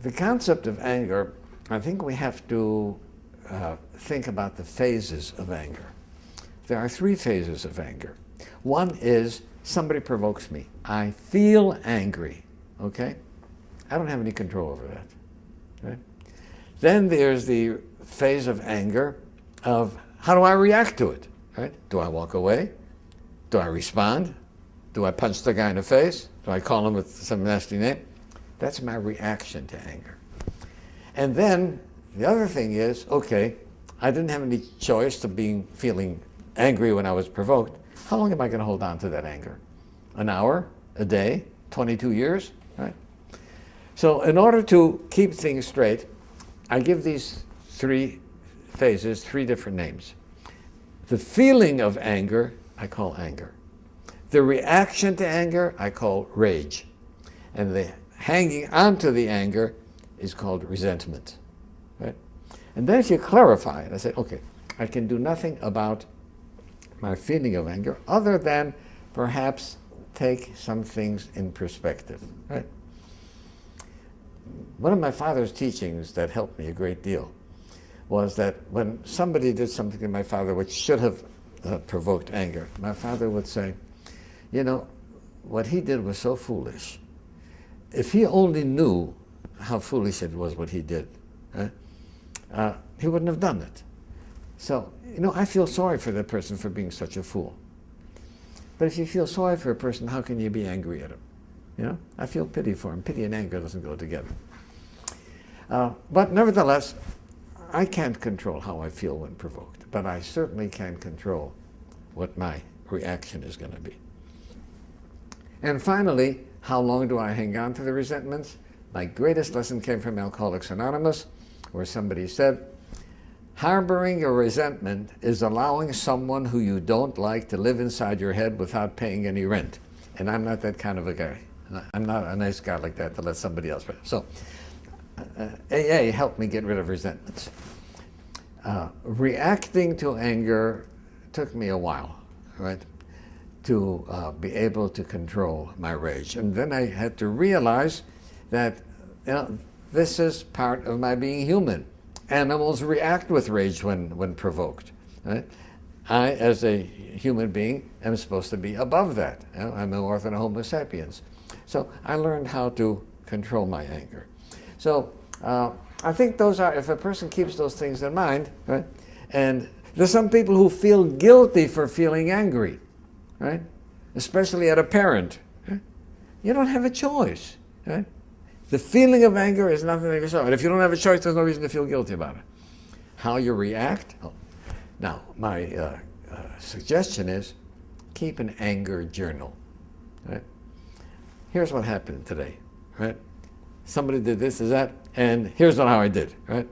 the concept of anger, I think we have to think about the phases of anger. There are three phases of anger. One is somebody provokes me. I feel angry, okay? I don't have any control over that, right? Then there's the phase of anger of how do I react to it, right? Do I walk away? Do I respond? Do I punch the guy in the face? Do I call him with some nasty name? That's my reaction to anger. And then the other thing is, okay, I didn't have any choice to feeling angry when I was provoked. How long am I going to hold on to that anger? An hour? A day? 22 years? Right? So in order to keep things straight, I give these three phases three different names. The feeling of anger, I call anger. The reaction to anger, I call rage. And the hanging on to the anger is called resentment. Right? And then if you clarify it, I say, okay, I can do nothing about my feeling of anger other than perhaps take some things in perspective. Right? One of my father's teachings that helped me a great deal was that when somebody did something to my father which should have provoked anger, my father would say, you know, what he did was so foolish. If he only knew how foolish it was what he did, he wouldn't have done it. So, you know, I feel sorry for that person for being such a fool. But if you feel sorry for a person, how can you be angry at him? You know, I feel pity for him. Pity and anger doesn't go together. But nevertheless, I can't control how I feel when provoked, but I certainly can control what my reaction is going to be. And finally, how long do I hang on to the resentments? My greatest lesson came from Alcoholics Anonymous, where somebody said, harboring a resentment is allowing someone who you don't like to live inside your head without paying any rent. And I'm not that kind of a guy. I'm not a nice guy like that to let somebody else rent. So AA helped me get rid of resentments. Reacting to anger took me a while, right, to be able to control my rage. And then I had to realize that, you know, this is part of my being human. Animals react with rage when provoked. Right? I, as a human being, am supposed to be above that. You know, I'm more than a Homo sapiens. So I learned how to control my anger. So I think those are, if a person keeps those things in mind, right? And there's some people who feel guilty for feeling angry, right? Especially at a parent. Right? You don't have a choice, right? The feeling of anger is nothing to show. And if you don't have a choice, there's no reason to feel guilty about it. How you react? Oh. Now, my suggestion is keep an anger journal. Right? Here's what happened today. Right? Somebody did this, is that, and here's how I did. Right?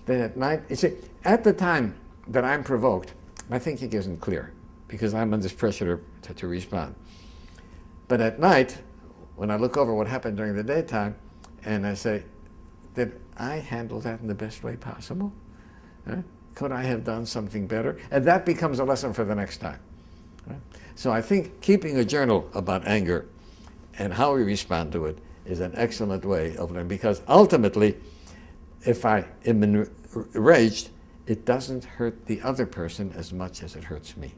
Then at night, you see, at the time that I'm provoked, my thinking isn't clear because I'm under pressure to respond. But at night, when I look over what happened during the daytime, and I say, did I handle that in the best way possible? Right? Could I have done something better? And that becomes a lesson for the next time. Right? So I think keeping a journal about anger and how we respond to it is an excellent way of learning, because ultimately, if I am enraged, it doesn't hurt the other person as much as it hurts me.